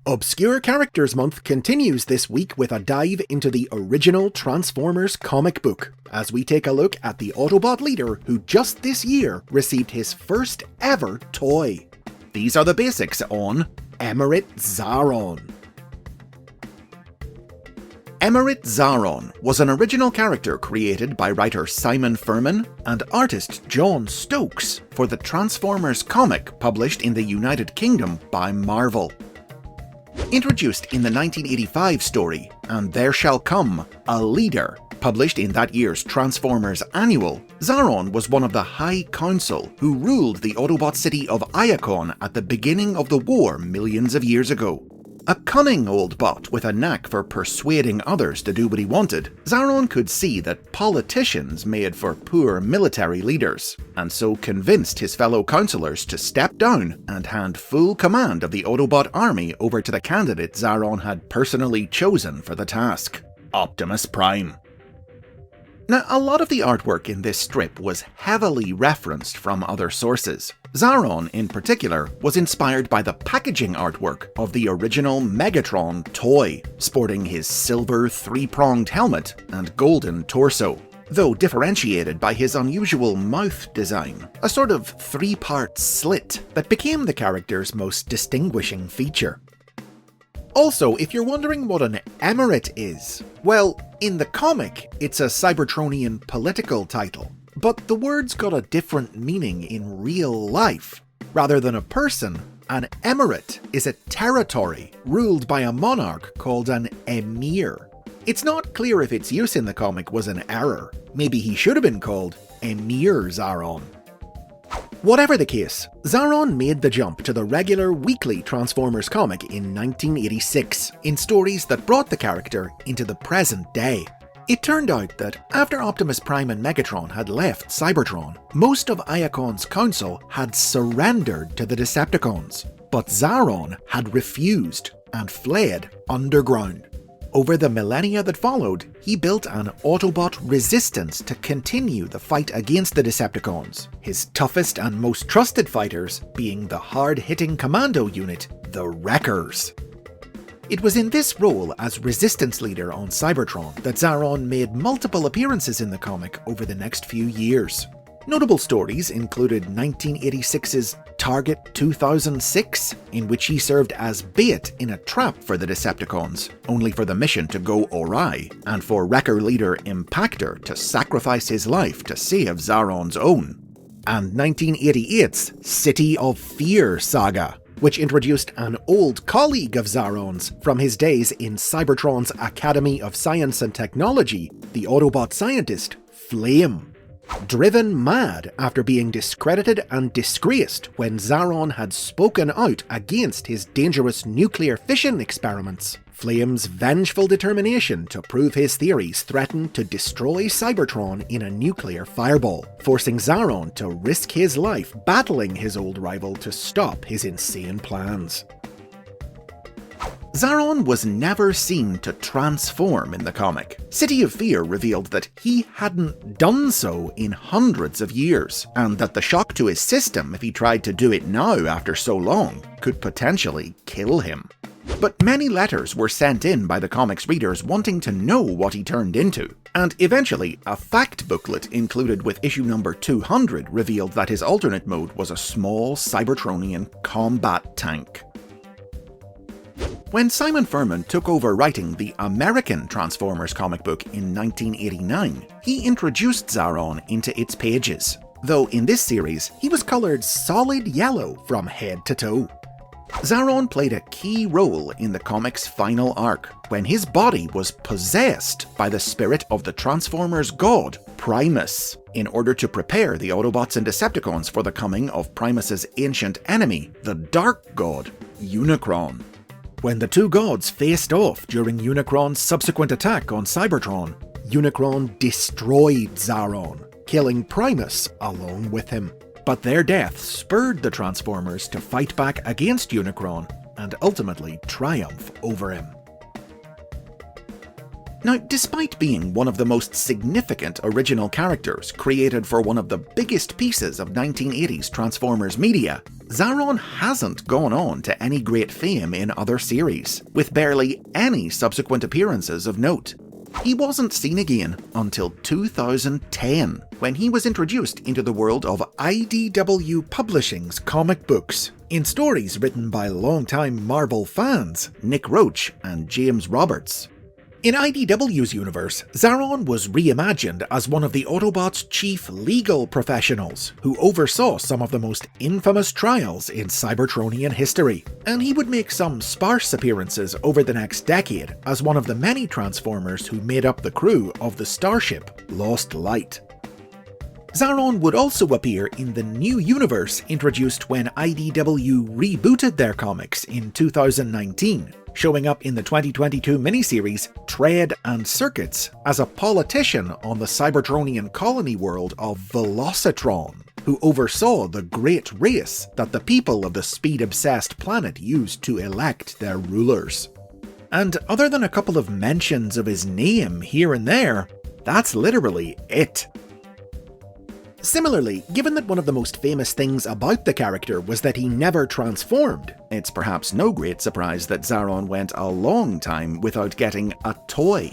Obscure Characters Month continues this week with a dive into the original Transformers comic book, as we take a look at the Autobot leader who just this year received his first ever toy. These are the basics on EMIRATE XAARON. EMIRATE XAARON was an original character created by writer Simon Furman and artist John Stokes for the Transformers comic published in the United Kingdom by Marvel. Introduced in the 1985 story, And There Shall Come, a Leader, published in that year's Transformers Annual, XAARON was one of the High Council who ruled the Autobot city of Iacon at the beginning of the war millions of years ago. A cunning old bot with a knack for persuading others to do what he wanted, XAARON could see that politicians made for poor military leaders, and so convinced his fellow councillors to step down and hand full command of the Autobot army over to the candidate XAARON had personally chosen for the task, Optimus Prime. Now, a lot of the artwork in this strip was heavily referenced from other sources. XAARON, in particular, was inspired by the packaging artwork of the original Megatron toy, sporting his silver three-pronged helmet and golden torso, though differentiated by his unusual mouth design, a sort of three-part slit that became the character's most distinguishing feature. Also, if you're wondering what an emirate is, well, in the comic, it's a Cybertronian political title, but the word's got a different meaning in real life. Rather than a person, an emirate is a territory ruled by a monarch called an emir. It's not clear if its use in the comic was an error. Maybe he should have been called Emir XAARON. Whatever the case, XAARON made the jump to the regular weekly Transformers comic in 1986, in stories that brought the character into the present day. It turned out that after Optimus Prime and Megatron had left Cybertron, most of Iacon's council had surrendered to the Decepticons, but XAARON had refused and fled underground. Over the millennia that followed, he built an Autobot resistance to continue the fight against the Decepticons, his toughest and most trusted fighters being the hard-hitting commando unit, the Wreckers. It was in this role as resistance leader on Cybertron that XAARON made multiple appearances in the comic over the next few years. Notable stories included 1986's Target 2006, in which he served as bait in a trap for the Decepticons, only for the mission to go awry, and for Wrecker leader Impactor to sacrifice his life to save XAARON's own. And 1988's City of Fear saga, which introduced an old colleague of XAARON's from his days in Cybertron's Academy of Science and Technology, the Autobot scientist Flame. Driven mad after being discredited and disgraced when XAARON had spoken out against his dangerous nuclear fission experiments, Flame's vengeful determination to prove his theories threatened to destroy Cybertron in a nuclear fireball, forcing XAARON to risk his life battling his old rival to stop his insane plans. XAARON was never seen to transform in the comic. City of Fear revealed that he hadn't done so in hundreds of years, and that the shock to his system if he tried to do it now after so long could potentially kill him. But many letters were sent in by the comic's readers wanting to know what he turned into, and eventually a fact booklet included with issue number 200 revealed that his alternate mode was a small Cybertronian combat tank. When Simon Furman took over writing the American Transformers comic book in 1989, he introduced XAARON into its pages, though in this series he was coloured solid yellow from head to toe. XAARON played a key role in the comic's final arc, when his body was possessed by the spirit of the Transformers god, Primus, in order to prepare the Autobots and Decepticons for the coming of Primus's ancient enemy, the Dark God, Unicron. When the two gods faced off during Unicron's subsequent attack on Cybertron, Unicron destroyed XAARON, killing Primus along with him. But their death spurred the Transformers to fight back against Unicron and ultimately triumph over him. Now, despite being one of the most significant original characters created for one of the biggest pieces of 1980s Transformers media, Xaaron hasn't gone on to any great fame in other series, with barely any subsequent appearances of note. He wasn't seen again until 2010, when he was introduced into the world of IDW Publishing's comic books, in stories written by longtime Marvel fans Nick Roach and James Roberts. In IDW's universe, Xaaron was reimagined as one of the Autobots' chief legal professionals, who oversaw some of the most infamous trials in Cybertronian history, and he would make some sparse appearances over the next decade as one of the many Transformers who made up the crew of the starship Lost Light. Xaaron would also appear in the new universe introduced when IDW rebooted their comics in 2019, showing up in the 2022 miniseries Tread and Circuits as a politician on the Cybertronian colony world of Velocitron, who oversaw the great race that the people of the speed-obsessed planet used to elect their rulers. And other than a couple of mentions of his name here and there, that's literally it. Similarly, given that one of the most famous things about the character was that he never transformed, it's perhaps no great surprise that Xaaron went a long time without getting a toy.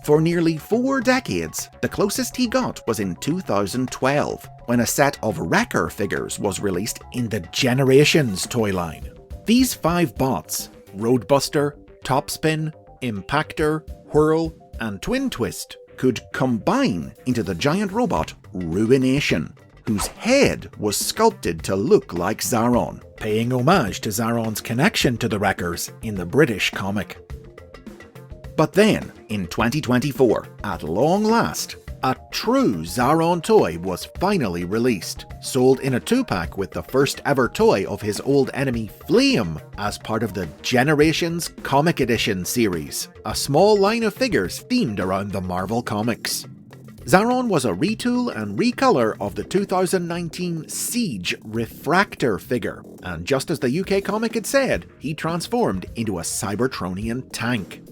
For nearly 4 decades, the closest he got was in 2012, when a set of Wrecker figures was released in the Generations toy line. These 5 bots, Roadbuster, Topspin, Impactor, Whirl, and Twin Twist, could combine into the giant robot Ruination, whose head was sculpted to look like Xaaron, paying homage to Xaaron's connection to the Wreckers in the British comic. But then, in 2024, at long last, a true Xaaron toy was finally released, sold in a 2-pack with the first ever toy of his old enemy Flame as part of the Generations Comic Edition series, a small line of figures themed around the Marvel Comics. Xaaron was a retool and recolor of the 2019 Siege Refractor figure, and just as the UK comic had said, he transformed into a Cybertronian tank.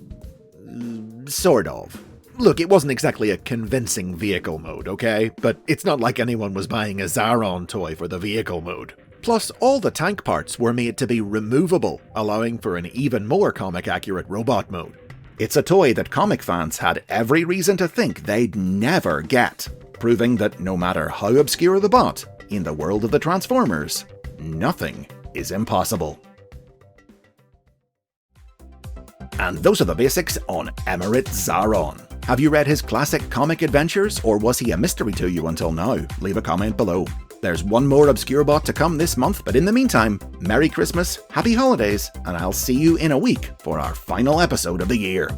Sort of. Look, it wasn't exactly a convincing vehicle mode, okay? But it's not like anyone was buying a Xaaron toy for the vehicle mode. Plus, all the tank parts were made to be removable, allowing for an even more comic-accurate robot mode. It's a toy that comic fans had every reason to think they'd never get, proving that no matter how obscure the bot, in the world of the Transformers, nothing is impossible. And those are the basics on EMIRATE XAARON. Have you read his classic comic adventures, or was he a mystery to you until now? Leave a comment below. There's one more obscure bot to come this month, but in the meantime, Merry Christmas, Happy Holidays, and I'll see you in a week for our final episode of the year.